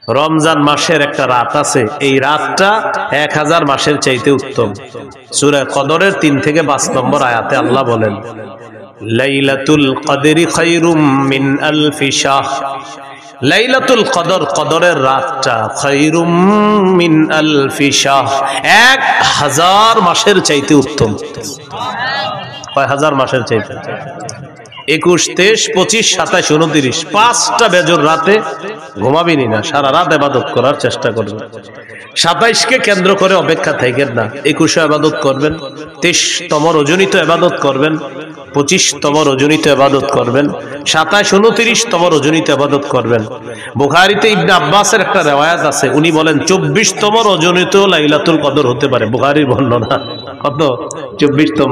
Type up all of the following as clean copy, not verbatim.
রমজান মাসের একটা রাত আছে, এই রাতটা 1000 মাসের চাইতে উত্তম। সূরা কদরের 3 থেকে 5 নম্বর আয়াতে আল্লাহ বলেন, লাইলাতুল কদরি খায়রুম মিন আলফি শাহর। লাইলাতুল কদর, কদরের রাতটা, খায়রুম মিন আলফি শাহর, 1000 মাসের চাইতে উত্তম। কয় হাজার মাসের চাইতে? 21, 23, 25, 27, 29, 5টা বেজর রাতে ঘুমাবিনি না, সারা রাত ইবাদত করার চেষ্টা করবেন। 27কে কেন্দ্র করে অপেক্ষা থাকেন না, 21 ইবাদত করবেন, 23তম রজনীতে ইবাদত করবেন, 25তম রজনীতে ইবাদত করবেন, 27, 29তম রজনীতে ইবাদত করবেন। বুখারীতে ইবনে আব্বাসের একটা রিওয়ায়াত আছে, উনি বলেন 24তম রজনীতেও লাইলাতুল কদর হতে পারে। বুখারীর বর্ণনা। কত? 24তম।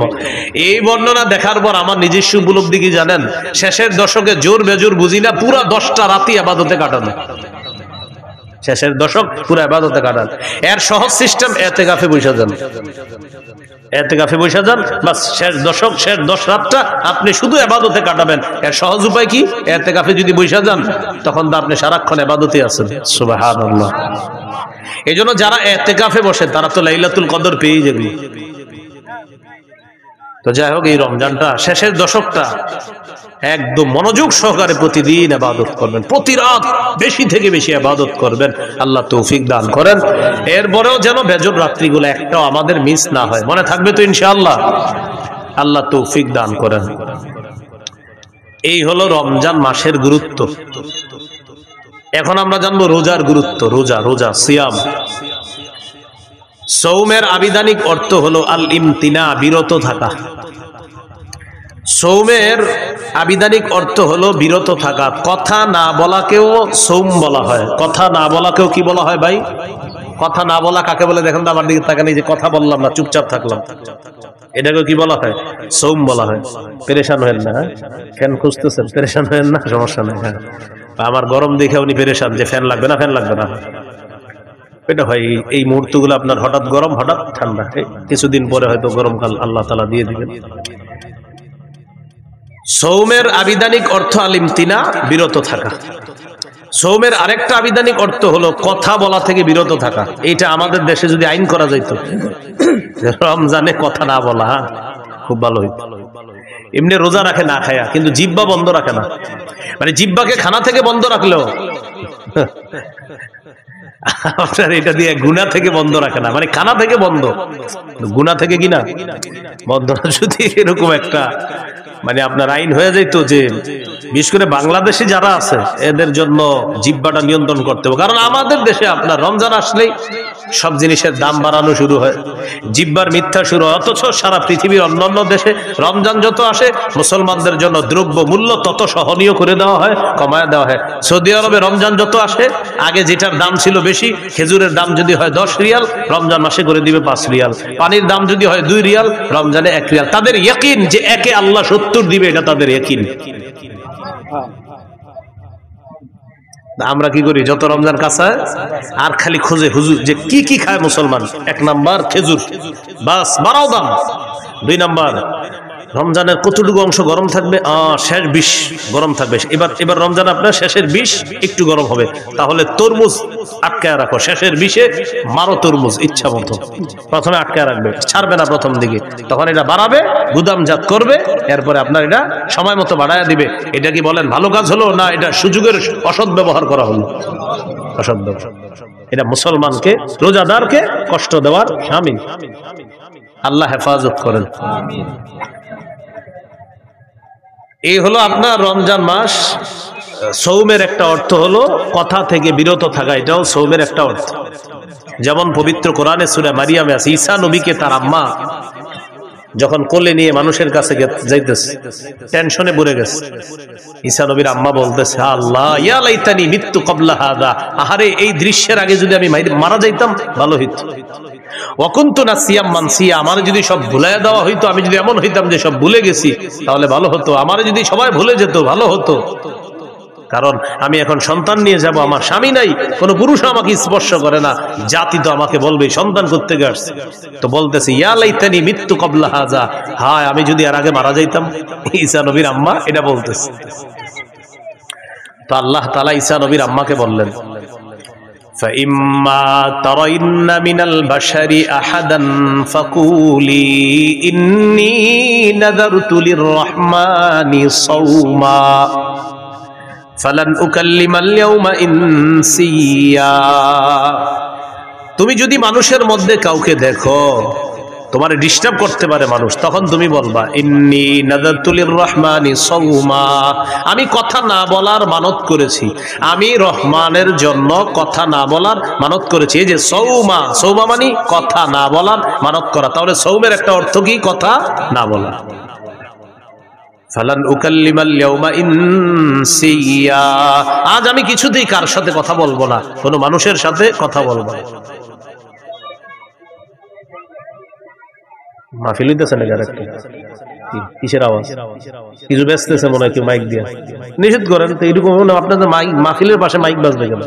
এই বর্ণনা দেখার পর আমার নিজস্ব উপলব্ধি কি জানেন? শেষের দশকে জোর বেজোর বুঝি না, পুরা 10টা রাতই ইবাদতে কাটানো। শেষের দশক পুরো ইবাদতে কাটান। এর সহজ সিস্টেম, ইতিকাফে বসে যান। ইতিকাফে বসে যান, বাস শেষ দশক, শেষ 10 রাতটা আপনি শুধু ইবাদতে কাটাবেন। এর সহজ উপায় কি? ইতিকাফে যদি বসে যান, তখন তো আপনি সারাক্ষণ ইবাদতে আছেন। সুবহানাল্লাহ। এইজন্য যারা ইতিকাফে বসে তারা তো লাইলাতুল কদর পেয়ে যাবে। তো যাই হোক, এই রমজানটা, শেষের দশকটা একদম মনোযোগ সহকারে প্রতিদিন ইবাদত করবেন, প্রতি রাত বেশি থেকে বেশি ইবাদত করবেন। আল্লাহ তৌফিক দান করেন। এরপরেও যেন বেজর রাত্রিগুলো একটাও আমাদের মিস না হয়। মনে থাকবে তো ইনশাআল্লাহ? আল্লাহ তৌফিক দান করেন। এই হলো রমজান মাসের গুরুত্ব। এখন আমরা জানবো রোজার গুরুত্ব। রোজা, রোজা, সিয়াম। সৌমের আবিধানিক অর্থ হলো আল ইমতিনা, বিরত থাকা। সৌমের আবিধানিক অর্থ হলো বিরত থাকা। কথা না বলাকেও সৌম বলা হয়। কথা না বলাকেও কি বলা হয় ভাই? কথা না বলা কাকে বলে দেখেন তো, আমার দিকে তাকান। এই যে কথা বললাম না, চুপচাপ থাকলাম, এটাকে কি বলা হয়? সৌম বলা হয়। পেরেশান হয়েন না, ফ্যান খুঁজতেছেন, পেরেশান হয়েন না, সমস্যা নেই। হ্যাঁ, আমার গরম দেখে উনি পেরেশান যে ফ্যান লাগবে না, ফ্যান লাগবে না। এটা ভাই, এই মুহূর্তগুলো আপনার হঠাৎ গরম, হঠাৎ ঠান্ডা, কিছুদিন পরে হয়তো গরমকাল আল্লাহ তাআলা দিয়ে দিবেন। সৌমের আবিধানিক অর্থ আল ইমতিনা, বিরত থাকা। সৌমের আরেকটা আবিধানিক অর্থ হলো কথা বলা থেকে বিরত থাকা। এইটা আমাদের দেশে যদি আইন করা যাইত, রমজানে কথা না বলা, খুব ভালো হইত। এমনি রোজা রাখে না খায়া, কিন্তু জিহ্বা বন্ধ রাখে না। মানে জিহ্বাকে খানা থেকে বন্ধ রাখলেও আপনার এটা দিয়ে গুনাহ থেকে বন্ধ রাখে না, মানে খানা থেকে বন্ধ, গুনাহ থেকে কিনা বন্ধ। যদি এরকম একটা মানে আপনার আইন হয়ে যাইতো যে বিশেষ করে বাংলাদেশে যারা আছে এদের জন্য জিহ্বাটা নিয়ন্ত্রণ করতে হবে। কারণ আমাদের দেশে আপনার রমজান আসলেই সব জিনিসের দাম বাড়ানো শুরু হয়, জিহ্বার মিথ্যা শুরু হয়। অথচ সারা পৃথিবীর অন্যান্য দেশে রমজান যত আসে মুসলমানদের জন্য দ্রব্য মূল্য তত সহনীয় করে দেওয়া হয়, কমায় দেওয়া হয়। সৌদি আরবে রমজান যত আসে, আগে যেটার দাম ছিল বেশি, খেজুরের দাম যদি হয় 10 রিয়াল, রমজান মাসে করে দিবে 5 রিয়াল। পানির দাম যদি হয় 2 রিয়াল, রমজানে 1 রিয়াল। তাদের ইয়াকিন যে একে আল্লাহ 70 দিবে, এটা তাদের ইয়াকিন। আমরা কি করি? যত রমজান কাছে আর খালি খুঁজে হুজুর যে কি কি খায় মুসলমান। 1 নাম্বার খেজুর, বাস বাড়াও দাম। 2 নাম্বার রমজানের কতটুকু অংশ গরম থাকবে? শেষ 20 গরম থাকবে। এবার রমজান আপনার শেষের 20 একটু গরম হবে, তাহলে তরমুজ আটকায় রাখো। শেষের 20-এ মারো তরমুজ ইচ্ছা মতো। প্রথমে আটকায় রাখবে, ছাড়বে না প্রথম দিকে, তখন এটা বাড়াবে, গুদামজাত করবে, এরপরে আপনার এটা সময় মতো বাড়ায় দিবে। এটা কি বলেন ভালো কাজ হলো না এটা সুযোগের অসৎ ব্যবহার করা হলো? অসৎ ব্যবহার। এটা মুসলমানকে, রোজাদারকে কষ্ট দেওয়ার শামিল। আল্লাহ হেফাজত করেন। এই হলো আপনার রমজান মাস। সৌমের একটা অর্থ হলো কথা থেকে বিরত থাকা, এটাও সৌমের একটা অর্থ। যেমন পবিত্র কোরআনে সূরা মারিয়ামে আছে, ঈসা নবীকে তার আম্মা যখন কোলে নিয়ে মানুষের কাছে যাইতেছে, টেনশনে পড়ে গেছে। ঈসা নবীর আম্মা বলতেছে, আল্লাহ ইয়া লাইতানি মিততু ক্বাবলা হাদা, আহারে এই দৃশ্যের আগে যদি আমি মারা যাইতাম ভালো হইতো। ওয়াকুনতু নাসিয়াম মানসিয়া, আমার যদি সব ভুলাইয়া দেওয়া হইতো, আমি যদি এমন হইতাম যে সব ভুলে গেছি তাহলে ভালো হতো। আমার যদি সবাই ভুলে যেত ভালো হতো। কারণ আমি এখন সন্তান নিয়ে যাব, আমার স্বামী নাই, কোন পুরুষ আমাকে স্পর্শ করে না, জাতি তো আমাকে বলবে সন্তান করতে গেছে। তো বলতেছে ইয়া লাইতানি মিততু ক্বাবলা হাযা, হায় আমি যদি এর আগে মারা যাইতাম। ঈসা নবীর আম্মা এটা বলতেছে। তো আল্লাহ তাআলা ঈসা নবীর আম্মাকে বললেন, فإما ترين من البشر أحدا فقولي إني نذرت للرحمن صوما فلن أكلم اليوم إنسيا। তুমি যদি মানুষের মধ্যে কাউকে দেখো তোমার ডিস্টার্ব করতে পারে মানুষ, তখন তুমি বলবা ইন্নী নাযারতু লিররহমানি সাওমা, আমি কথা না বলার মানত করেছি, আমি রহমানের জন্য কথা না বলার মানত করেছি। এই যে সাওমা, সাওমা মানে কথা না বলার মানত করা। তাহলে সাওমের একটা অর্থ কি? কথা না বলা। ফালান উকাল্লিমাল ইয়াওমা ইনসিয়া, আজ আমি কিছুতেই কার সাথে কথা বলবো না, কোনো মানুষের সাথে কথা বলবো না। মাহফিল হইতেছে নাকি? আরেকটা কিসের আওয়াজ? কিছু ব্যস্তেছে মনে হয় কেউ মাইক দিয়ে। নিষেধ করেন তো, এরকম আপনাদের মাহফিলের পাশে মাইক বাজবে কেন?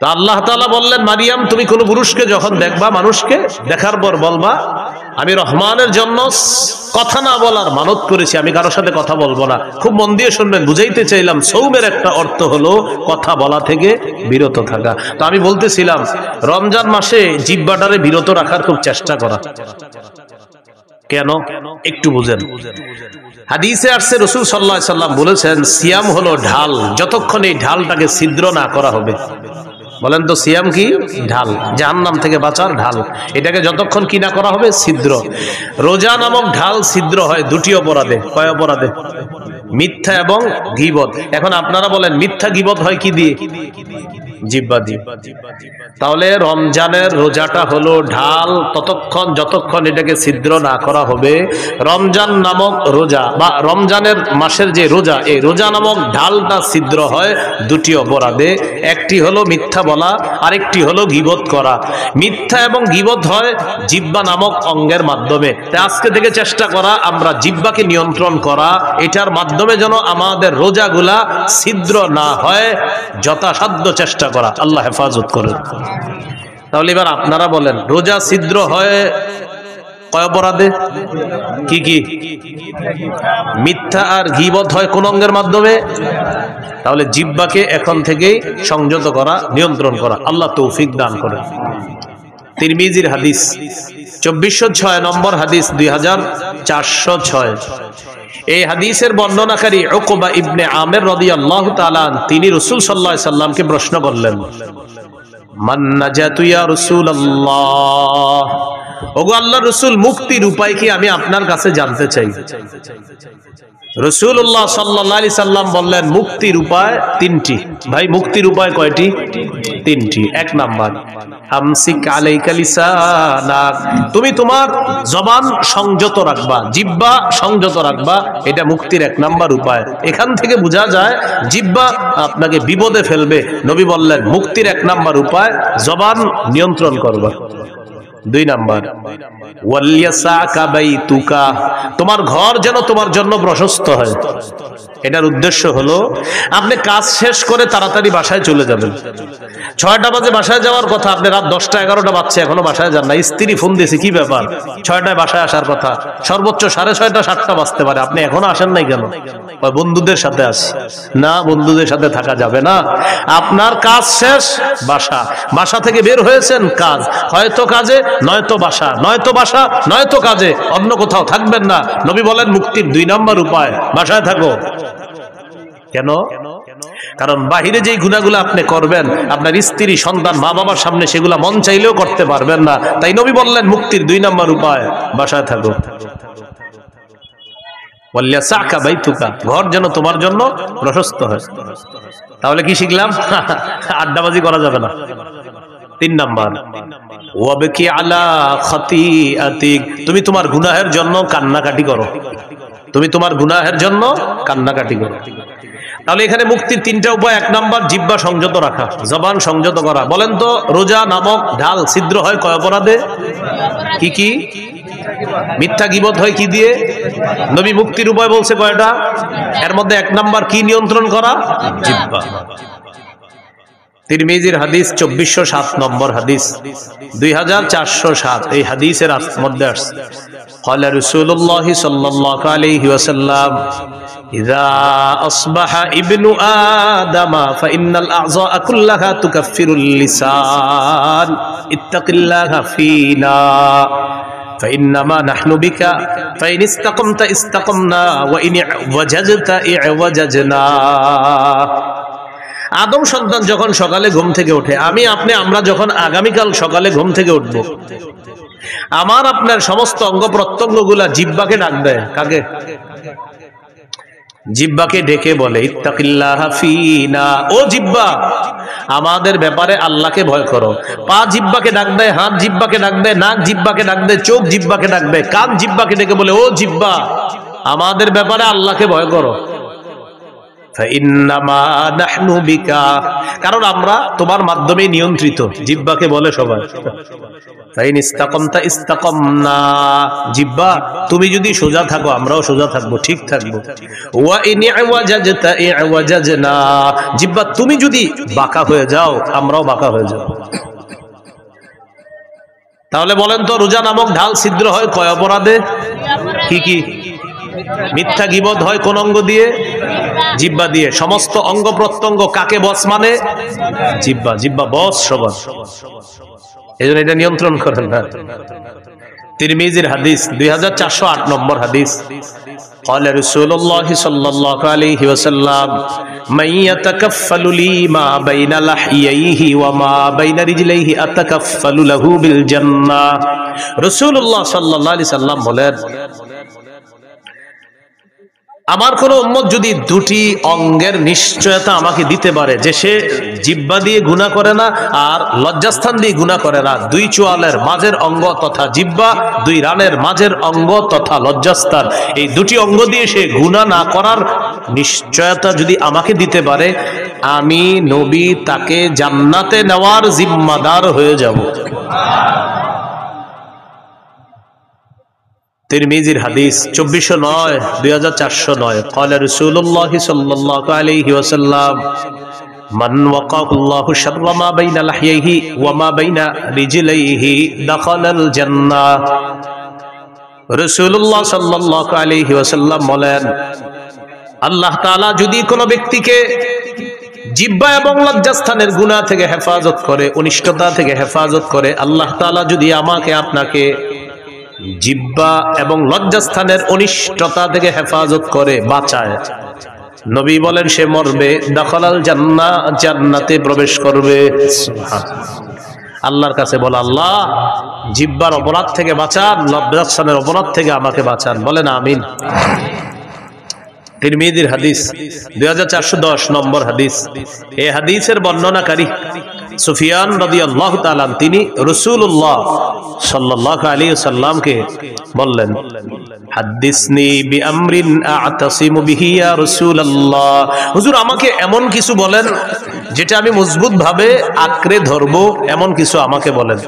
তো আল্লাহ তাআলা বললেন, মারিয়াম তুমি কোন পুরুষকে যখন দেখবা, মানুষকে দেখার পর বলবা আমি রহমানের জন্য কথা না বলার মানত করেছি, আমি কারোর সাথে কথা বলবো না। খুব মন দিয়ে শুনবেন, বুঝাইতে চাইলাম সৌমের একটা অর্থ হলো কথা বলা থেকে বিরত থাকা। তো আমি বলতেছিলাম রমজান মাসে জিহ্বাটারে বিরত রাখার খুব চেষ্টা করা। কেন? একটু বুঝেন। হাদিসে আসছে রাসূল সাল্লাল্লাহু আলাইহি সাল্লাম বলেছেন সিয়াম হলো ঢাল, যতক্ষণ এই ঢালটাকে ছিদ্র না করা হবে। বলেন তো সিয়াম কি? ঢাল, জাহান্নাম থেকে বাঁচার ঢাল। এটাকে যতক্ষণ কি না করা হবে? ছিদ্র। রোজা নামক ঢাল ছিদ্র হয় দুটি অপরাধে। কয় অপরাধে? মিথ্যা এবং গীবত। এখন আপনারা বলেন মিথ্যা গীবত হয় কি দিয়ে? জিহ্বা দিয়ে। তাহলে রমজানের রোজাটা হলো ঢাল, ততক্ষণ যতক্ষণ এটাকে ছিদ্র না করা হবে। রমজান নামক রোজা বা রমজানের মাসের যে রোজা, এই রোজা নামক ঢালটা ছিদ্র হয় দুটি অপরাধে। একটি হলো মিথ্যা বলা, আরেকটি হলো গীবত করা। মিথ্যা এবং গীবত হয় জিহ্বা নামক অঙ্গের মাধ্যমে। তাই আজকে থেকে চেষ্টা করা আমরা জিহ্বাকে নিয়ন্ত্রণ করা, এটার মাধ্যমে যেন আমাদের রোজাগুলা ছিদ্র না হয়, যথাসাধ্য চেষ্টা করা। আল্লাহ হেফাজত করেন। তাহলে এবার আপনারা বলেন রোজা ছিদ্র হয় কয় অপরাধে? কি কি? মিথ্যা আর গীবত হয় কোন অঙ্গের মাধ্যমে? তাহলে জিহ্বাকে এখন থেকেই সংযত করা, নিয়ন্ত্রণ করা। আল্লাহ তৌফিক দান করেন। তিরমিজির হাদিস 2406 নম্বর হাদিস, 2406। এই হাদিসের বর্ণনাকারী উকবা ইবনে আমির রাদিয়াল্লাহু তাআলা তিনি রাসূল সাল্লাল্লাহু আলাইহি সাল্লামকে প্রশ্ন করলেন, মান নাজাতু ইয়া রাসূলুল্লাহ, ওগো আল্লাহর রাসূল মুক্তির উপায় কি আমি আপনার কাছে জানতে চাই। রাসূলুল্লাহ সাল্লাল্লাহু আলাইহি সাল্লাম বললেন মুক্তির উপায় তিনটি। ভাই মুক্তির উপায় কয়টি? তিনটি। এক নাম্বার আমসিক আলাইকা লিসানাক, তুমি তোমার জবান সংযত রাখবা, জিহ্বা সংযত রাখবা, এটা মুক্তির এক নাম্বার উপায়। এখান থেকে বোঝা যায় জিহ্বা আপনাকে বিপদে ফেলবে। নবী বললেন মুক্তির এক নাম্বার উপায় জবান নিয়ন্ত্রণ করবা। দুই নাম্বার ওয়ালিয়াসাকা বাইতুকা, তোমার ঘর যেন তোমার জন্য প্রশস্ত হয়। এটার উদ্দেশ্য হলো আপনি কাজ শেষ করে তাড়াতাড়ি বাসায় চলে যাবেন। 6টা বাজে বাসায় যাওয়ার কথা, আপনি রাত 10টা 11টা বাজছে এখনো বাসায় যান না। স্ত্রী ফোন দিয়েছে কি ব্যাপার, 6টায় বাসায় আসার কথা, সর্বোচ্চ 6:30 7টা বাজতে পারে, আপনি এখনো আসেন নাই কেন? বন্ধুদের সাথে আসি না, বন্ধুদের সাথে থাকা যাবে না। আপনার কাজ শেষ, বাসা, বাসা থেকে বের হয়েছেন কাজ, হয়তো কাজে নয়তো বাসা, নয়তো বাসা নয়তো কাজে, অন্য কোথাও থাকবেন না। নবী বলেন মুক্তির 2 নাম্বার উপায় বাসায় থাকো। কেন? কারণ বাহিরে যেই গুনাহগুলো আপনি করবেন আপনার স্ত্রী, সন্তান, মা বাবার সামনে সেগুলা মন চাইলেও করতে পারবেন না। তাই নবী বললেন মুক্তির 2 নাম্বার উপায় বাসায় থাকো। ওয়ালিয়াসাকা বাইতুকা, ঘর যেন তোমার জন্য প্রশস্ত হয়। তাহলে কি শিখলাম? আড্ডাবাজি করা যাবে না। 3 নাম্বার ওয়াবকি আলা খাতিআতিক, তুমি তোমার গুনাহের জন্য কান্নাকাটি করো, তুমি তোমার গুনাহের জন্য কান্নাকাটি করো। তাহলে এখানে মুক্তির 3টা উপায়। 1 নাম্বার জিহ্বা সংযত রাখা, জবান সংযত করা। বলেন তো রোজা নামক ঢাল ছিদ্র হয় কয় অপরাধে? কি কি? মিথ্যা গীবত হয় কি দিয়ে? নবী মুক্তির উপায় বলছে কয়টা? এর মধ্যে 1 নাম্বার কি নিয়ন্ত্রণ করা? জিহ্বা। তিরমিজির হাদিস 2407 নম্বর হাদিস, 2407। এই হাদিসের মধ্যে আসছে قال رسول الله صلى الله عليه وسلم إذا أصبح ابن آدم فإن الأعضاء كلها تكفر اللسان اتق الله فينا فإنما نحن بك فإن استقمت استقمنا وإن اعوججت اعوججنا আদম সন্তান যখন সকালে ঘুম থেকে ওঠে আমরা যখন আগামীকাল সকালে ঘুম থেকে উঠব, আমার আপনার সমস্ত অঙ্গ প্রত্যঙ্গগুলা জিহ্বাকে ডাক দেয়। কাকে? জিহ্বাকে ডেকে বলে ইত্তাকিল্লাহ ফিনা, ও জিহ্বা আমাদের ব্যাপারে আল্লাহকে ভয় করো। পা জিহ্বাকে ডাক দেয়, হাত জিহ্বাকে ডাক দেয়, নাক জিহ্বাকে ডাক দেয়, চোখ জিহ্বাকে ডাক দেয়, কান জিহ্বাকে ডেকে বলে ও জিহ্বা আমাদের ব্যাপারে আল্লাহকে ভয় করো। কারণ আমরা তোমার মাধ্যমে নিয়ন্ত্রিত। জিহ্বাকে বলে সবাই জিহ্বা তুমি যদি সোজা থাকো আমরাও সোজা থাকবো, ঠিক থাকবো। জিহ্বা তুমি যদি বাঁকা হয়ে যাও আমরাও বাঁকা হয়ে যাও। তাহলে বলেন তো রোজা নামক ঢাল ছিদ্র হয় কয় অপরাধে? কি কি? মিথ্যা গীবত হয় কোন অঙ্গ দিয়ে? জিহ্বা দিয়ে। সমস্ত অঙ্গ প্রত্যঙ্গ কাকে বস মানে? জিহ্বা। জিহ্বা বস সবার, এজন্য এটা নিয়ন্ত্রণ করেন না। তিরমিজির হাদিস 2408 নম্বর হাদিস, قال رسول الله صلى الله عليه وسلم من يتكفل لي ما بين لحييه وما بين رجليه اتكفل له بالجنة। রাসূলুল্লাহ সাল্লাল্লাহু আলাইহি সাল্লাম বলেন, আমার কোন উম্মত যদি দুটি অঙ্গের নিশ্চয়তা আমাকে দিতে পারে যে সে জিহ্বা দিয়ে গুনাহ করে না আর লজ্জাস্থান দিয়ে গুনাহ করে না, দুই চোয়ালের মাঝের অঙ্গ তথা জিহ্বা, দুই রানের মাঝের অঙ্গ তথা লজ্জাস্থান, এই দুটি অঙ্গ দিয়ে সে গুনাহ না করার নিশ্চয়তা যদি আমাকে দিতে পারে, আমি নবী তাকে জান্নাতে নেওয়ার জিম্মাদার হয়ে যাব। তিরমিজির হাদিস 2409 2409 قال رسول الله صلى الله عليه وسلم من وقاه الله شر ما بين لحييه وما بين رجليه دخل الجنة। রাসূলুল্লাহ সাল্লাল্লাহু আলাইহি ওয়াসাল্লাম বলেন, আল্লাহ তাআলা যদি কোনো ব্যক্তিকে জিহ্বা এবং লজ্জাস্থানের গুনাহ থেকে হেফাজত করে, অনিষ্টতা থেকে হেফাজত করে, আল্লাহ তাআলা যদি আমাকে আপনাকে জিহ্বা এবং লজ্জাস্থানের অনিষ্টতা থেকে হেফাজত করে, বাঁচায়, নবী বলেন সে মরবে, দাখালাল জান্নাহ, জান্নাতে প্রবেশ করবে। আল্লাহর কাছে বলে, আল্লাহ জিহ্বার অপরাধ থেকে বাঁচান, লজ্জাস্থানের অপরাধ থেকে আমাকে বাঁচান। বলেন আমিন। তিরমিজির হাদিস 2410 নম্বর হাদিস। এই হাদিসের বর্ণনাকারী সুফিয়ান রাদিয়াল্লাহু তাআলা তিনি রাসূলুল্লাহ সাল্লাল্লাহু আলাইহি ওয়াসাল্লামকে বললেন, হাদিসনি বিআমরিন আ'তাসিমু বিহি ইয়া রাসূলুল্লাহ, হুজুর আমাকে এমন কিছু বলেন যেটা আমি মজবুত ভাবে আঁকড়ে ধরবো, এমন কিছু আমাকে বলেন।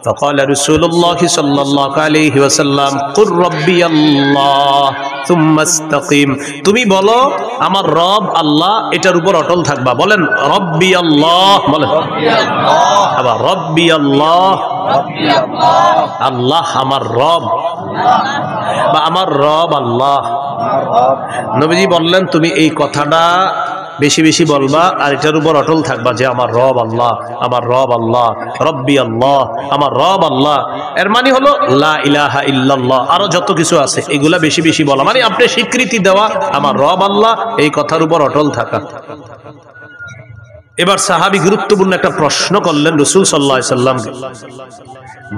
فقال رسول الله صلى الله عليه وسلم قل ربي الله ثم استقيم, তুমি বলো আমার রব আল্লাহ, এটার উপর অটল থাকবা। বলেন রব্বি আল্লাহ, বলেন আবার রব্বি আল্লাহ, আল্লাহ আমার রব বা আমার রব আল্লাহ। নবীজি বললেন তুমি এই কথাটা বেশি বেশি বলবা আর এটার উপর অটল থাকবা যে আমার রব আল্লাহ, আমার রব আল্লাহ, রব্বি আল্লাহ, আমার রব আল্লাহ। এর মানে হলো লা ইলাহা ইল্লাল্লাহ, আরো যত কিছু আছে এগুলা বেশি বেশি বলা, মানে আপনি স্বীকৃতি দেওয়া আমার রব আল্লাহ, এই কথার উপর অটল থাকা। এবার সাহাবী গুরুত্বপূর্ণ একটা প্রশ্ন করলেন রাসূল সাল্লাল্লাহু আলাইহি সাল্লামকে,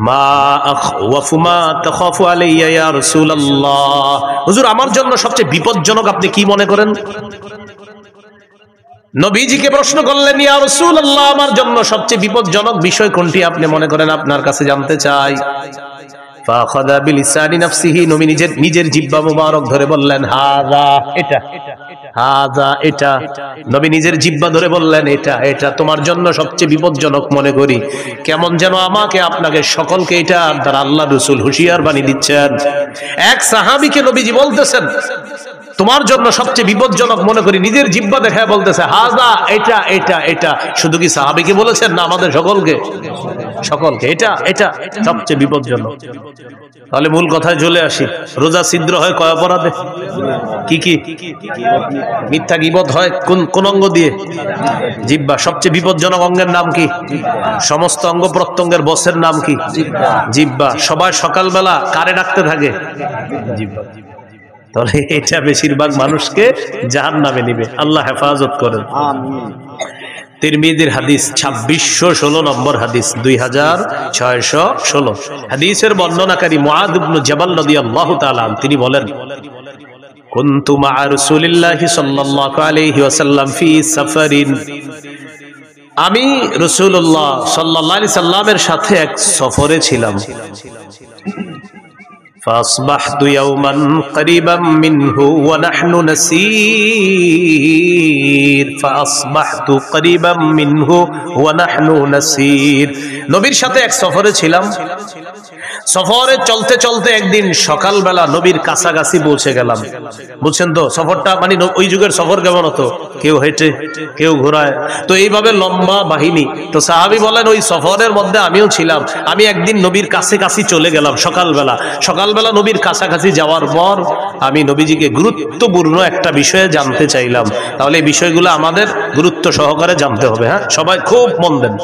মা আখওয়াফু মা তাখাফু আলাইয়া ইয়া রাসূলুল্লাহ, হুজুর আমার জন্য সবচেয়ে বিপজ্জনক আপনি কি মনে করেন? নবীজিকে প্রশ্ন করলেন, ইয়া রাসূলুল্লাহ আমার জন্য সবচেয়ে বিপজ্জনক বিষয় কোনটি আপনি মনে করেন, আপনার কাছে জানতে চাই। ফাখাযা বিলিসানি নাফসিহি, নবী নিজের জিহ্বা মুবারক ধরে বললেন হাযা, এটা, হাযা এটা। নবী নিজের জিহ্বা ধরে বললেন এটা, এটা তোমার জন্য সবচেয়ে বিপজ্জনক মনে করি। কেমন যেন আমাকে আপনাকে সকলকে এটা দ্বারা আল্লাহ রাসূল হুঁশিয়ার বাণী দিচ্ছেন। এক সাহাবীকে নবীজি বলতেছেন তোমার জন্য সবচেয়ে বিপজ্জনক মনে করি, নিজের জিহ্বা দেখায় বলতেছে হাযা, এটা এটা এটা। শুধু কি সাহাবীকে বলেছেন না আমাদের সকলকে? সকলকে। এটা এটা সবচেয়ে বিপজ্জনক। তাহলে মূল কথায় চলে আসি, রোজা ছিদ্র হয় কয় অপরাধে? কি কি? মিথ্যা গীবত হয় কোন অঙ্গ দিয়ে? জিহ্বা। সবচেয়ে বিপজ্জনক অঙ্গের নাম কি? সমস্ত অঙ্গ প্রত্যঙ্গের বসের নাম কি? জিহ্বা। সবাই সকালবেলা কারে ডাকতে থাকে? জিহ্বা। তাহলে এটা বেশিরভাগ মানুষকে জাহান্নামে নিবে, আল্লাহ হেফাজত করেন। তিরমিজির হাদিস 2616 নম্বর হাদিস, 2616 হাদিসের বর্ণনাকারী মুআদ ইবনে জাবাল রাদিয়াল্লাহু তাআলা তিনি বলেন, কুনতু মা রাসূলিল্লাহি সাল্লাল্লাহু আলাইহি ওয়াসাল্লাম ফি সাফারিন, আমি রাসূলুল্লাহ সাল্লাল্লাহু আলাইহি সাল্লামের সাথে এক সফরে ছিলাম। فأصبحت يوما قريبا منه ونحن نسير فأصبحت قريبا منه ونحن نسير নবীর সাথে এক সফরে ছিলাম। সফরে চলতে চলতে একদিন সকালবেলা নবীর কাছাকাছি পৌঁছে গেলাম। বুঝছেন তো সফরটা, মানে ওই যুগের সফর কেমন হতো? কেউ হেঁটে, কেউ ঘোড়ায়, তো এইভাবে লম্বা বাহিনী। তো সাহাবী বলেন ওই সফরের মধ্যে আমিও ছিলাম। আমি একদিন নবীর কাছাকাছি চলে গেলাম সকালবেলা নবীর কাছাকাছি যাওয়ার পর আমি নবীজিকে গুরুত্বপূর্ণ একটা বিষয়ে জানতে চাইলাম। তাহলে এই বিষয়গুলো আমাদের গুরুত্ব সহকারে জানতে হবে। হ্যাঁ, সবাই খুব মন দেন।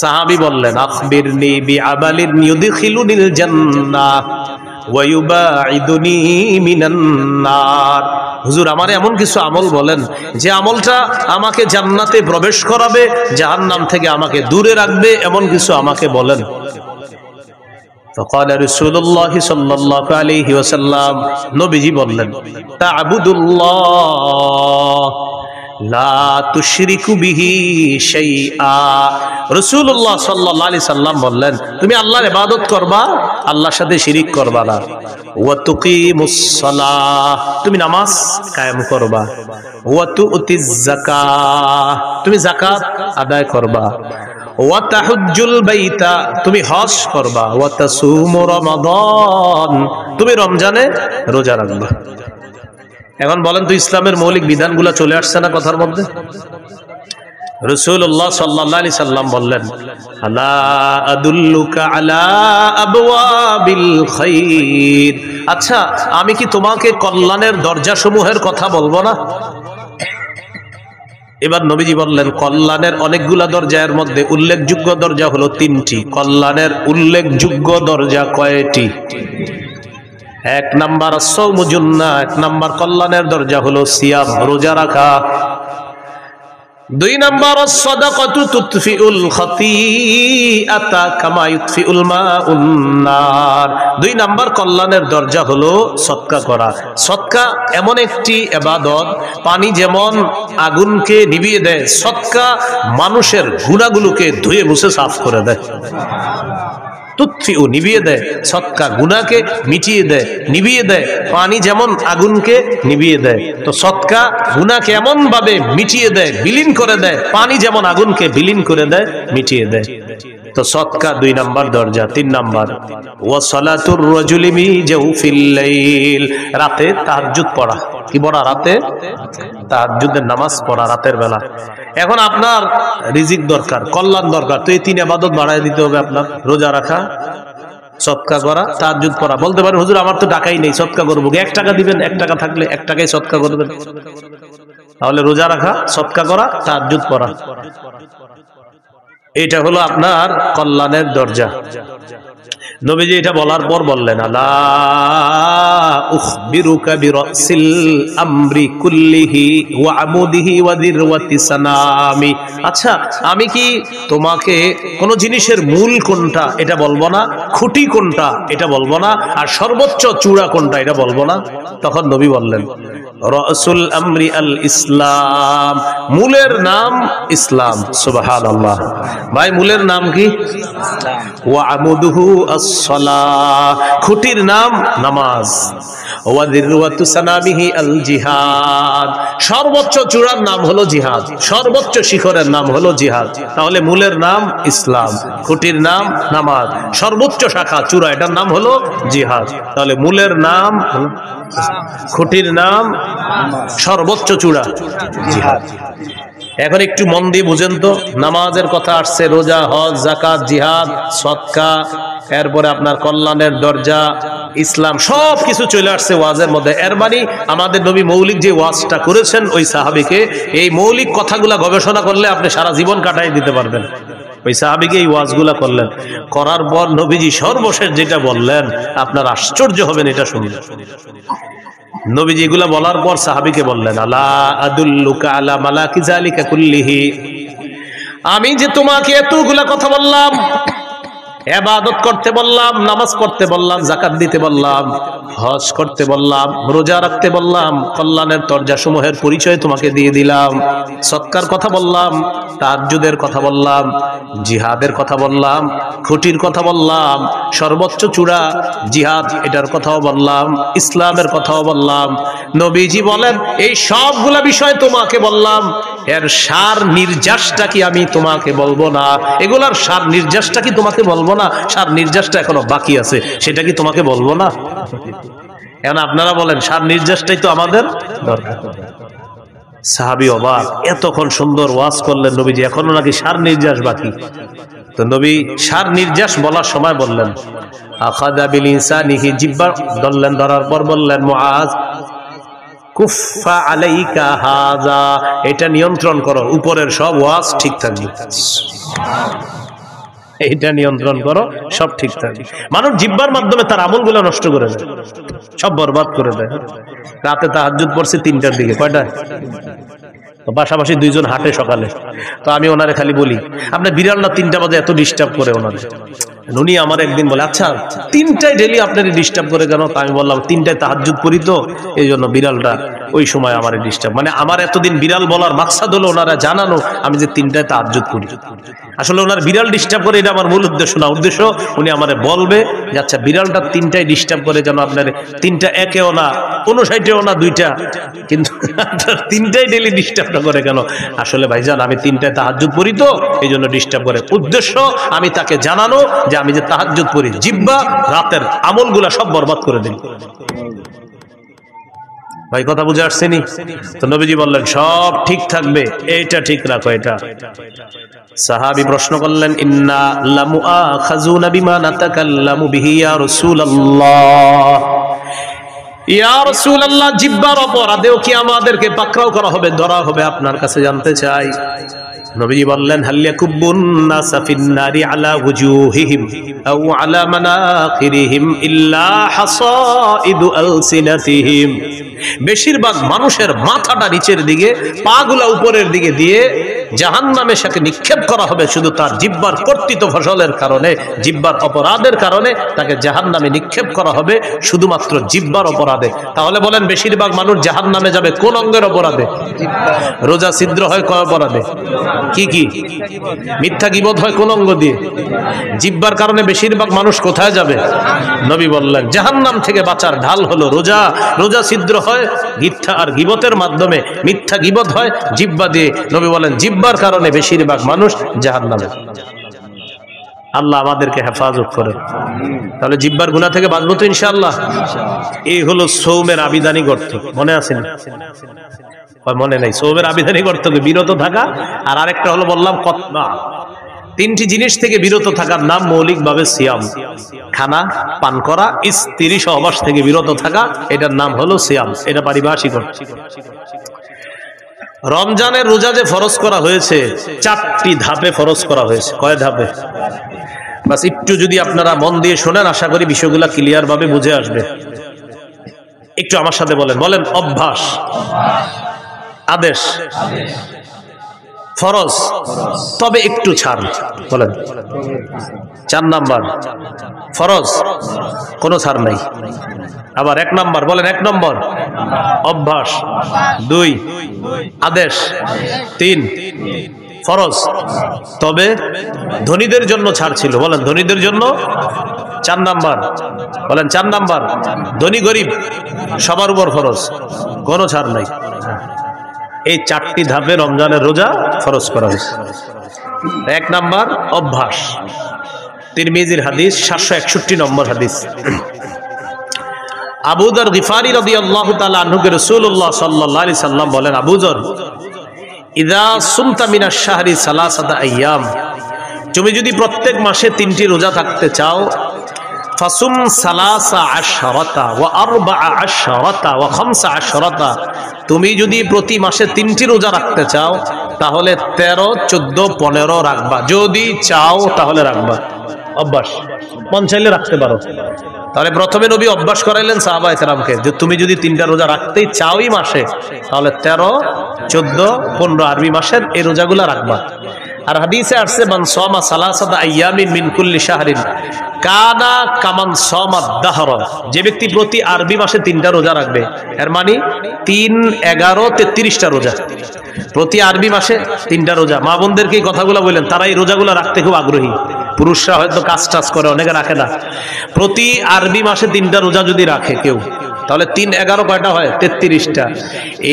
সাহাবী বললেন, আখবিরনি বিআমালিন ইউদখিলুনিল জান্নাহ ওয়া ইউবাঈদুনি মিনান নার। হুজুর আমারে এমন কিছু আমল বলেন যে আমলটা আমাকে জান্নাতে প্রবেশ করাবে, জাহান্নাম থেকে আমাকে দূরে রাখবে, এমন কিছু আমাকে বলেন। فقال رسول الله صلى الله عليه وسلم, নবীজি বললেন, তা'বুদুল্লাহ লা তুশরিকু বিহি শাইআ। রাসূলুল্লাহ সাল্লাল্লাহু আলাইহি সাল্লাম বললেন, তুমি আল্লাহর ইবাদত করবা, আল্লাহর সাথে শিরিক করবা না। ওয়া তুকিমুস সালাহ, তুমি নামাজ কায়েম করবা। ওয়া তুতিজ যাকাত, তুমি যাকাত আদায় করবা। ওয়া তাহুজ্জুল বাইতা, তুমি হজ করবা। ওয়া তাসুমু রমাদান, তুমি রমজানে রোজা রাখবা। এখন বলেন তো ইসলামের মৌলিক বিধানগুলো চলে আসছে না কথার মধ্যে? রাসূলুল্লাহ সাল্লাল্লাহু আলাইহি সাল্লাম বললেন, আলা আদুল্লুকা আলা আবওয়াবিল খাইর, আচ্ছা আমি কি তোমাকে কল্যাণের দরজাসমূহের কথা বলবো না? এবার নবীজি বললেন, কল্যাণের অনেকগুলা দরজার মধ্যে উল্লেখযোগ্য দরজা হলো 3টি। কল্যাণের উল্লেখযোগ্য দরজা কয়টি? 1 নাম্বার সাওমু জুন্নাহ, 1 নাম্বার কল্যাণের দরজা হলো সিয়াম, রোজা রাখা। 2 নাম্বার সাদাকাতু তুতফিউল খাতিআতা কামা ইউতফিউল মাউন নার। 2 নাম্বার কল্যাণের দরজা হলো সদকা করা। সদকা এমন একটি ইবাদত, পানি যেমন আগুনকে নিভিয়ে দেয়, সদকা মানুষের গুনাহগুলোকে ধুয়ে মুছে সাফ করে দেয়। তুতফিউ নিভিয়ে দেয়, সদকা গুনাহকে মিটিয়ে দেয়, নিভিয়ে দেয়। পানি যেমন আগুনকে নিভিয়ে দেয়, তো সদকা গুনাহকে এমন ভাবে মিটিয়ে দেয়, বিলীন করে দেয়। পানি যেমন আগুনকে বিলীন করে দেয়, মিটিয়ে দেয়। তো সদকা 2 নাম্বার দরজা। 3 নাম্বার ওয়া সালাতুর রাজুলি মি জাওফিল লাইল, রাতে তাহাজ্জুদ পড়া। কি পড়া? রাতে তাহাজ্জুদের নামাজ পড়া রাতের বেলা। এখন আপনার রিজিক দরকার, কল্যাণ দরকার, তো এই 3 ইবাদত বাড়ায় দিতে হবে আপনার। রোজা রাখা, সদকা করা, তাহাজ্জুদ পড়া। বলতে পারেন হুজুর আমার তো টাকাই নেই, সদকা করব। 1 টাকা দিবেন, 1 টাকা থাকলে 1 টাকায় সদকা করবেন। তাহলে রোজা রাখা, সদকা করা, তাহাজ্জুদ পড়া, এটা হলো আপনার কল্যাণের দরজা। নবীজি এটা বলার পর বললেন, আলা উখবিরুকা বিরাসিল আমরি কুল্লিহি ওয়া আমুদিহি ওয়া দিরওয়াতি সানামি। আচ্ছা আমি কি তোমাকে কোন জিনিসের মূল কোনটা এটা বলবো না, খুঁটি কোনটা এটা বলবো না, আর সর্বোচ্চ চূড়া কোনটা এটা বলবো না? তখন নবী বললেন, রাসুল আমরি আল ইসলাম, মূলের নাম ইসলাম। সুবহানাল্লাহ। ভাই মূলের নাম কি? ওয়া আমুদুহু আস-সালাহ, খুঁটির নাম নামাজ। ওয়া দিরওয়াতু সানামিহি আল জিহাদ, সর্বোচ্চ চূড়ার নাম হলো জিহাদ, সর্বোচ্চ শিখরের নাম হলো জিহাদ। তাহলে মূলের নাম ইসলাম, খুঁটির নাম নামাজ, সর্বোচ্চ শাখা চূড়া এটার নাম হলো জিহাদ। তাহলে মূলের নাম, খুঁটির নাম সর্বোচ্চ চূড়া জিহাদ। এখন একটু মন দিয়ে বুঝেন তো, নামাজের কথা আসছে, রোজা, হজ, যাকাত, জিহাদ, সদকা, এরপরে আপনার কল্যাণের দরজা, ইসলাম, সব কিছু চলে আসছে ওয়াজের মধ্যে। এর মানে আমাদের নবী মৌলিক যে ওয়াজটা করেছেন ওই সাহাবীকে, এই মৌলিক কথাগুলা গবেষণা করলে আপনি সারা জীবন কাটাই দিতে পারবেন। ওই সাহাবীকে এই ওয়াজগুলা করলেন, করার পর নবীজি সর্বশেষ যেটা বললেন আপনার আশ্চর্য হবেন এটা শুনলে। নবীজি এগুলা বলার পর সাহাবীকে বললেন, আলা আদুল্লুকা আলা মালাকি যালিকা কুল্লিহি, আমি যে তোমাকে এতগুলা কথা বললাম, ইবাদত করতে বললাম, নামাজ পড়তে বললাম, যাকাত দিতে বললাম, হজ করতে বললাম, রোজা রাখতে বললাম, কল্যাণের দরজা সমূহের পরিচয় তোমাকে দিয়ে দিলাম, সৎকার কথা বললাম, তাহাজ্জুদের কথা বললাম, জিহাদের কথা বললাম, খুঁটির কথা বললাম, সর্বোচ্চ চূড়া জিহাদ এটার কথাও বললাম, ইসলামের কথাও বললাম। নবীজি বলেন এই সবগুলা বিষয় তোমাকে বললাম, এর সার নির্যাসটা কি আমি তোমাকে বলবো না? এগুলার সার নির্যাসটা কি তোমাকে বলবো না? সার নির্যাসটা এখনো বাকি আছে, সেটা কি তোমাকে বলবো না? এখন আপনারা বলেন সার নির্যাসটাই তো আমাদের দরকার। সাহাবী অবাক, এতক্ষণ সুন্দর ওয়াজ করলেন নবীজি, এখনো নাকি সার নির্যাস বাকি। তো নবী সার নির্যাস বলার সময় বললেন, আখাযা বিল ইনসানিহি, জিহ্বা ধরলেন, ধরার পর বললেন, মুআজ কুফা আলাইকা হাযা, এটা নিয়ন্ত্রণ করো, উপরের সব ওয়াজ ঠিক থাকবে, এটা নিয়ন্ত্রণ করো, সব ঠিক থাকবে। মানুষ জিহ্বার মাধ্যমে তার আমলগুলো নষ্ট করে দেয়, সব বরবাদ করে দেয়। রাতে তাহাজ্জুদ পড়ছে 3টার দিকে, কয়টায়? পাশাপাশি দুইজন হাঁটে সকালে, তো আমি ওনারে খালি বলি, আপনার বিড়ালটা 3টা বাজে এত ডিস্টার্ব করে ওনারে। উনি আমার একদিন বলে, আচ্ছা 3টায় ডেলি আপনাকে ডিস্টার্ব করে কেন? আমি বললাম 3টায় তাহাজ্জুদ পড়ি তো, এই জন্য বিড়ালটা ওই সময় আমার ডিস্টার্ব। মানে আমার এতদিন বিড়াল বলার মাকসাদ হলো ওনারা জানানো আমি যে 3টায় তাহাজ্জুদ পড়ি। আসলে ওনার বিড়াল ডিস্টার্ব করে এটা আমার মূল উদ্দেশ্য না, উদ্দেশ্য উনি আমারে বলবে যে আচ্ছা বিড়ালটা 3টায় ডিস্টার্ব করে যেন আপনার 3টা একেও না, 59ও না, 2টা, কিন্তু 3টায় ডেলি ডিস্টার্ব করে কেন? আসলে ভাইজান আমি 3টায় তাহাজ্জুদ পড়ি তো এই জন্য ডিস্টার্ব করে। উদ্দেশ্য আমি তাকে জানানো যে আমি যে তাহাজ্জুদ পড়ি, জিহ্বা রাতের আমলগুলা সব বরবাদ করে দিন। ভাই কথা বুঝে আসছেনি? তো নবীজি বললেন সব ঠিক থাকবে, এইটা ঠিক রাখো। এটা সাহাবী প্রশ্ন করলেন, ইন্না লামুআখাযুনা বিমা নাতাকাল্লামু বিহি ইয়া রাসূলুল্লাহ, ইয়া রাসূলুল্লাহ, জিহ্বার অপরাধেও কি আমাদেরকে পাকড়াও করা হবে, ধরা হবে? আপনার কাছে জানতে চাই। নবী বললেন, হাল ইয়াকুবুন নাসা ফিন নারি আলা ওয়ুজুহিহিম আও আলা মানাখিরিহিম ইল্লা হাসাইদু আলসিনাতিহিম, বেশিরভাগ মানুষের মাথাটা নিচের দিকে, পাগুলা উপরের দিকে দিয়ে জাহান্নামে সাথে নিক্ষেপ করা হবে শুধু তার জিহ্বার কর্তৃত্ব ফসলের কারণে, জিহ্বার অপরাধের কারণে তাকে জাহান্নামে নিক্ষেপ করা হবে, শুধুমাত্র জিহ্বার অপরাধে। তাহলে বলেন বেশিরভাগ মানুষ জাহান্নামে যাবে কোন অঙ্গের অপরাধে? রোজা ছিদ্র হয় কয় অপরাধে? কি কি? মিথ্যা গীবত হয় কোন অঙ্গ দিয়ে? জিহ্বার কারণে বেশিরভাগ মানুষ কোথায় যাবে? নবী বললেন জাহান্নাম থেকে বাঁচার ঢাল হলো রোজা। রোজা ছিদ্র হয় মিথ্যা আর গীবতের মাধ্যমে, মিথ্যা গীবত হয় জিহ্বা দিয়ে। নবী বলেন জিহ্বার কারণে বেশিরভাগ মানুষ জাহান্নামে। আল্লাহ আমাদেরকে হেফাজত করে। তাহলে জিহ্বার গুনাহ থেকে বাঁচবো তো ইনশাআল্লাহ। এই হলো সওমের আবিধানিক অর্থ, মনে আছে না? মনে নাই? সওমের আবিধানিক অর্থ বিরত থাকা, আর আরেকটা হলো বললাম কতনা। 3টি জিনিস থেকে বিরত থাকার নাম মৌলিকভাবে সিয়াম। খানা পান করা, স্ত্রী সহবাস থেকে বিরত থাকা, এটার নাম হলো সিয়াম। এটা পারিভাষিক অর্থ। রমজানের রোজা যে ফরজ করা হয়েছে 4টি ধাপে ফরজ করা হয়েছে। কয় ধাপে? বাস একটু যদি আপনারা মন দিয়ে শোনেন আশা করি বিষয়গুলো ক্লিয়ার ভাবে বুঝে আসবে। একটু আমার সাথে বলেন, বলেন অভ্যাস, আদেশ, ফরজ, তবে একটু ছাড়। বলেন 4 নাম্বার ফরজ, কোনো ছাড় নাই। আবার 1 নাম্বার, বলেন 1 নম্বর অভ্যাস, 2 আদেশ, 3 ফরজ, তবে ধনীদের জন্য ছাড় ছিল। বলেন ধনীদের জন্য 4 নাম্বার, বলেন 4 নাম্বার ধনী গরিব সবার উপর ফরজ, কোনো ছাড় নাই। এই 4টি ধাপে রমজানের রোজা ফরজ করা হয়েছে। 1 নাম্বার অভ্যাস, তিরমিজির হাদিস, 761 নম্বর হাদিস। আবু যর গিফারি রাদিয়াল্লাহু তাআলা আনহুকে রাসূলুল্লাহ সাল্লাল্লাহু আলাইহি সাল্লাম বলেন, আবু যর, ইযা সুমতা মিনাশ শাহরি সালাসাতা আইয়াম, তুমি যদি প্রত্যেক মাসে 3টি রোজা থাকতে চাও, ফাসুম সালাসা আশরাতা ওয়া আরবাআ আশরাতা ওয়া খামসা আশরাতা, তুমি যদি প্রতি মাসে 3টি রোজা রাখতে চাও তাহলে 13, 14, 15 রাখবা। যদি চাও তাহলে রাখবা, অভ্যাস, মন চাইলে রাখতে পারো। তাহলে প্রথমে নবী অভ্যাস করাইলেন সাহাবায়ে কেরামকে যে তুমি যদি 3টা রোজা রাখতেই চাওই মাসে, তাহলে 13, 14, 15 আরবি মাসের এই রোজাগুলা রাখবা। আর হাদিসে আসছে, মান সামা সালাসাতা আইয়ামিন মিন কুল্লি শাহরিন কানা কামান সামা দাহর, যে ব্যক্তি প্রতি আরবি মাসে 3টা রোজা রাখবে, এর মানে 3, 11, 33টা রোজা, প্রতি আরবি মাসে 3টা রোজা। মা বোনদেরকে এই কথাগুলো বললেন, তারা এই রোজাগুলো রাখতে খুব আগ্রহী। পুরুষরা হয়তো কাজ টাজ করে, অনেকে রাখে না। প্রতি আরবি মাসে 3টা রোজা যদি রাখে কেউ, তাহলে 3, 11 কয়টা হয়? 33টা।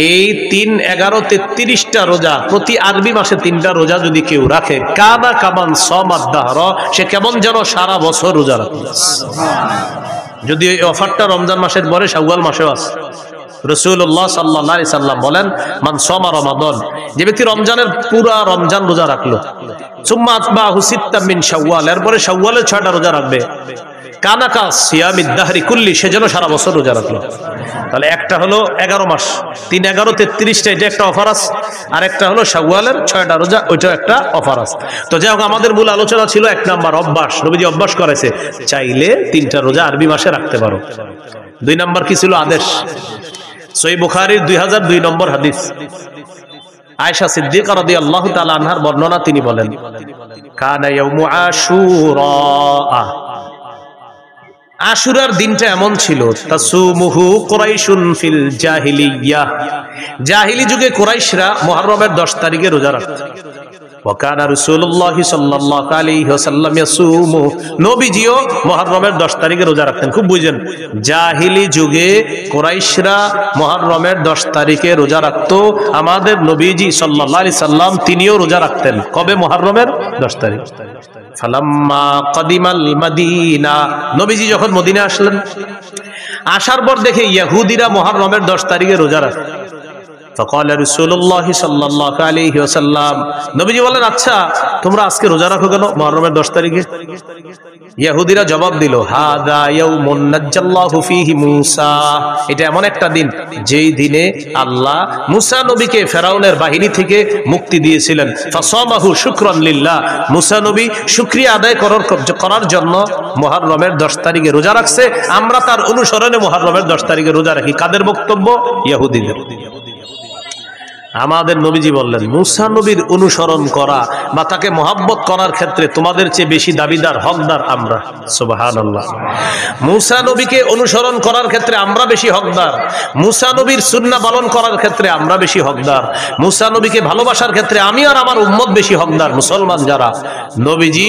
এই 3, 11, 33টা রোজা, প্রতি আরবি মাসে 3টা রোজা যদি কেউ রাখে, কানা কামান সামাদ দাহর, সে কেমন যেন সারা বছর রোজা রাখে। যদি এই অফারটা রমজান মাসের পরে শাওয়াল মাসেও আছে। রাসূলুল্লাহ সাল্লাল্লাহু আলাইহি সাল্লাম বলেন, মান সামা রমাদান, যে ব্যক্তি রমজানের পুরা রমজান রোজা রাখলো, সুম্মা আতবাহু সিত্তাম মিন শাওয়াল, এরপরে শাওয়ালের 6টা রোজা রাখবে, কানাকা সিয়ামিদ দাহরি কুল্লি, সে যেন সারা বছর রোজা রাখলো। তাহলে একটা হলো 11 মাস, 3, 11, 33টা, এটা একটা অফার আছে। আর একটা হলো শাওয়ালের 6টা রোজা, ওইটাও একটা অফার আছে। তো যাই হোক, আমাদের মূল আলোচনা ছিল 1 নাম্বার অভ্যাস, নবীজি অভ্যাস করেছে, চাইলে 3টা রোজা আরবি মাসে রাখতে পারো। 2 নাম্বার কি ছিল? আদেশ। সহিহ বুখারীর 2002 নম্বর হাদিস, আয়েশা সিদ্দিকা রাদিয়াল্লাহু তাআলা আনহার বর্ণনা, তিনি বলেন, কানা ইয়াউমু আশুরা, আশুরার দিনটা এমন ছিল, তাসুমুহু কুরাইশুন ফিল জাহিলিয়াহ, জাহিলি যুগে কুরাইশরা মুহররমের 10 তারিখে রোজা রাখত। ওয়া কানা রাসূলুল্লাহ সাল্লাল্লাহু আলাইহি ওয়াসাল্লাম ইয়াসুমু, নবীজিও মুহররমের 10 তারিখে রোজা রাখতেন। খুব বুঝেন, জাহিলি যুগে কুরাইশরা মুহররমের 10 তারিখে রোজা রাখত। আমাদের নবীজি সাল্লাল্লাহু আলাইহি সাল্লাম তিনিও রোজা রাখতেন। কবে? মুহররমের 10 তারিখ। ফালাম্মা কাদিমাল মাদিনা, নবীজি যখন মদিনা আসলেন, আসার পর দেখে ইহুদিরা মুহররমের 10 তারিখে রোজা রাখে। ফাকাল রাসূলুল্লাহ সাল্লাল্লাহু আলাইহি ওয়াসাল্লাম, নবীজি বলেন, আচ্ছা তোমরা আজকে রোজা রাখো কেন মুহররমের 10 তারিখে? ইহুদিরা জবাব দিল, হাদা ইয়াউমুন নাজ্জাল্লাহু ফীহি মূসা, এটা এমন একটা দিন যেই দিনে আল্লাহ মূসা নবীকে ফেরাউনের বাহিনী থেকে মুক্তি দিয়েছিলেন। ফাসামাহু শুকরান লিল্লাহ, মূসা নবী শুকরিয়া আদায় করার জন্য মুহররমের 10 তারিখে রোজা রাখছে। আমরা তার অনুসরণে মুহররমের 10 তারিখে রোজা রাখি। কাদের বক্তব্য? ইহুদিদের। আমাদের নবীজি বললেন, মূসা নবীর অনুসরণ করা বা তাকে মহব্বত করার ক্ষেত্রে তোমাদের চেয়ে বেশি দাবিদার, হকদার আমরা। সুবহানাল্লাহ। মূসা নবীকে অনুসরণ করার ক্ষেত্রে আমরা বেশি হকদার, মূসা নবীর সুন্নাহ পালন করার ক্ষেত্রে আমরা বেশি হকদার, মূসা নবীকে ভালোবাসার ক্ষেত্রে আমি আর আমার উম্মত বেশি হকদার। মুসলমান যারা, নবীজি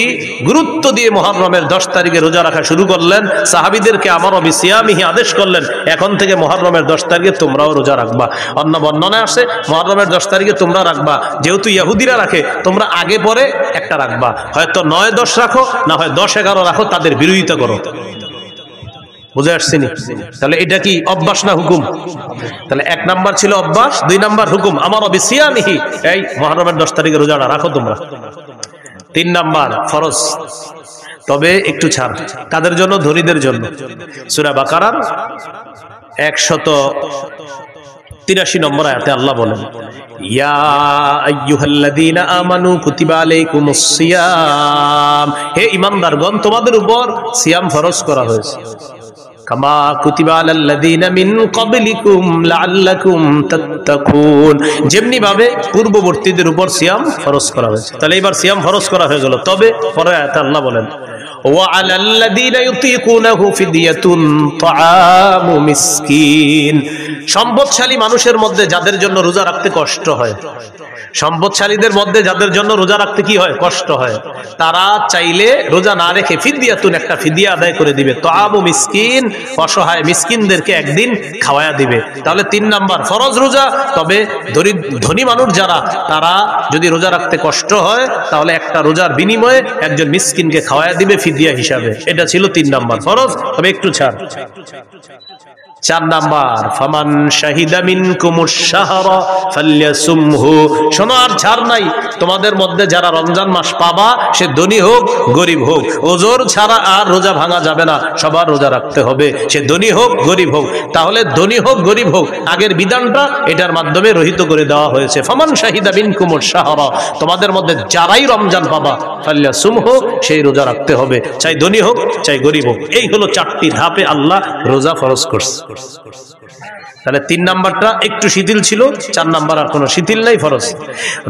গুরুত্ব দিয়ে মুহররমের 10 তারিখে রোজা রাখা শুরু করলেন। সাহাবীদেরকে আমারও বিসিয়ামিহি আদেশ করলেন, এখন থেকে মুহররমের 10 তারিখে তোমরাও রোজা রাখবা। অন্য বর্ণনায় আসে মুহররমের 10 তারিখে তোমরা রাখবা, যেহেতু ইহুদিরা রাখে তোমরা আগে পরে একটা রাখবা, হয়তো 9, 10 রাখো, না হয় 10, 11 রাখো, তাদের বিরোধিতা করো। বুঝে আসছেনি? তাহলে এটা কি অভ্যাস না হুকুম? তাহলে 1 নাম্বার ছিল অভ্যাস, 2 নাম্বার হুকুম, আমারও বিসিয়ামিহি, এই মুহররমের 10 তারিখে রোজাটা রাখো তোমরা। 3 নাম্বার ফরজ, তবে একটু ছাড়। কাদের জন্য? ধনীদের জন্য। সূরা বাকারার 183 নম্বর আয়াতে আল্লাহ বলেন, ইয়া আইয়ুহাল্লাযীনা আমানু কুতিবা আলাইকুমুস সিয়াম, হে ঈমানদারগণ তোমাদের উপর সিয়াম ফরজ করা হয়েছে। কামা কুতিবা আলাল্লাযীনা মিন ক্বাবলিকুম লাআল্লাকুম তাত্তাকুন, যেমনি ভাবে পূর্ববর্তীদের উপর সিয়াম ফরজ করা হয়েছে। তাহলে এবার সিয়াম ফরজ করা হয়ে গেল। তবে পরে আয়াতে আল্লাহ বলেন, وعلى الذين يطيقونه فدية طعام مسكين, সম্পদশালী মানুষের মধ্যে যাদের জন্য রোজা রাখতে কষ্ট হয়, সম্পদশালীদের মধ্যে যাদের জন্য রোজা রাখতে কি হয়? কষ্ট হয়, তারা চাইলে রোজা না রেখে ফিদিয়াতুন, একটা ফিদিয়া আদায় করে দিবে। তাআমু মিসকিন, অসহায় মিসকিনদেরকে একদিন খাওয়ায়া দিবে। তাহলে 3 নাম্বার ফরজ রোজা, তবে ধনী মানুষ যারা, তারা যদি রোজা রাখতে কষ্ট হয় তাহলে একটা রোজার বিনিময়ে একজন মিসকিনকে খাওয়ায়া দিবে ফিদিয়া হিসাবে। এটা ছিল 3 নাম্বার ফরজ, তবে একটু ছাড়। 4 নাম্বার ফামান শাহিদা মিনকুমুশ শাহরা ফালইয়াসুমহু। শোনো, আর ছাড় নাই, তোমাদের মধ্যে যারা রমজান মাস পাবা, সে ধনী হোক গরিব হোক, ওজোর ছাড়া আর রোজা ভাঙা যাবে না, সবার রোজা রাখতে হবে, সে ধনী হোক গরিব হোক। তাহলে ধনী হোক গরিব হোক, আগের বিধানটা এটার মাধ্যমে রহিত করে দেওয়া হয়েছে। ফামান শাহিদা মিনকুমুশ শাহরা, তোমাদের মধ্যে যারাই রমজান পাবা ফালইয়াসুমহু, সেই রোজা রাখতে হবে, চাই ধনী হোক চাই গরিব হোক। এই হলো 4টি ধাপে আল্লাহ রোজা ফরজ করছে। তাহলে 3 নাম্বারটা একটু শিথিল ছিল, 4 নাম্বার আর কোনো শিথিল নাই, ফরজ।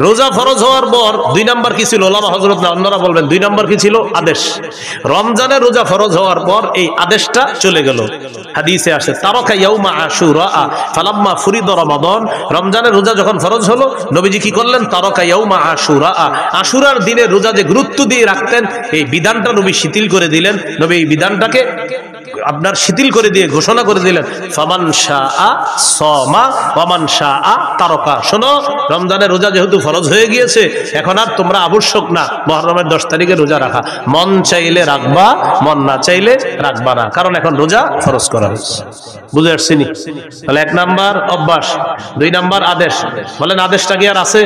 রোজা ফরজ হওয়ার পর 2 নাম্বার কি ছিল? ওলামা হযরত না অন্যরা বলবেন 2 নাম্বার কি ছিল? আদেশ। রমজানের রোজা ফরজ হওয়ার পর এই আদেশটা চলে গেল। হাদিসে আসে তারাকা ইয়াউমা আশুরা ফালাম্মা ফুরিদ রমাদান, রমজানের রোজা যখন ফরজ হলো, নবীজি কি করলেন? তারাকা ইয়াউমা আশুরা, আশুরার দিনে রোজা যে গুরুত্ব দিয়ে রাখতেন, এই বিধানটা নবী শিথিল করে দিলেন। নবী এই বিধানটাকে আপনার শিথিল করে দিয়ে ঘোষণা করে দিলেন, ফামান শাআ সামা ওয়া মান শাআ তারাকা। শোনো, রমজানের রোজা যেহেতু ফরজ হয়ে গিয়েছে, এখন আর তোমরা আবশ্যক না মুহররমের 10 তারিখে রোজা রাখা, মন চাইলে রাখবা, মন না চাইলে রাখবা না, কারণ এখন রোজা ফরজ করা হয়েছে। বুঝে আসছেনি? তাহলে 1 নাম্বার অভ্যাস, 2 নাম্বার আদেশ। বলেন আদেশটা কি আর আছে?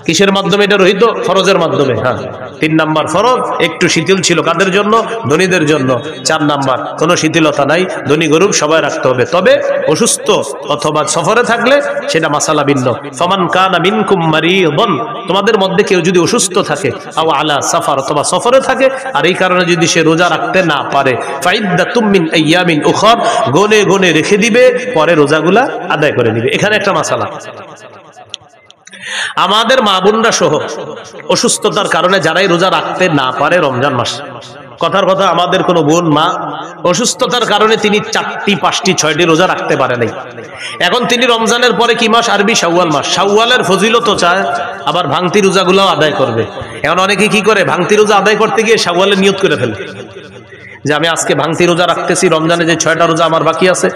কিসের মাধ্যমে এটা রহিত? ফরজের মাধ্যমে। হ্যাঁ, 3 নাম্বার ফরজ, একটু শিথিল ছিল কাদের জন্য? ধনীদের জন্য। 4 নাম্বার কোনো শিথিলতা নাই, ধনী গরিব সবাই রাখতে হবে, তবে অসুস্থ অথবা সফরে থাকলে সেটা মাসালা ভিন্ন। ফামান কানা মিনকুম মারিদান, তোমাদের মধ্যে কেউ যদি অসুস্থ থাকে, আও আলা সাফার, অথবা সফরে থাকে, আর এই কারণে যদি সে রোজা রাখতে না পারে, ফাইদ্দাতুম মিন আইয়ামিন উখর, গনে গনে রেখে দিবে, পরে রোজাগুলা আদায় করে নিবে। এখানে একটা মাসালা, আমাদের মা বোনরা সহ অসুস্থতার কারণে যারাই রোজা রাখতে না পারে রমজান মাস, কথার কথা আমাদের কোনো বোন মা অসুস্থতার কারণে তিনি 4টি 5টি 6টি রোজা রাখতে পারে নাই, এখন তিনি রমজানের পরে কি মাস? আরবি শাওয়াল মাস। শাওয়ালের ফজিলত চায়, আবার ভাঙতি রোজাগুলোও আদায় করবে। এখন অনেকে কি করে? ভাঙতি রোজা আদায় করতে গিয়ে শাওয়ালের নিয়ত করে ফেলে যে আমি আজকে ভাঙতি রোজা রাখতেছি, রমজানে যে 6টা রোজা আমার বাকি আছে।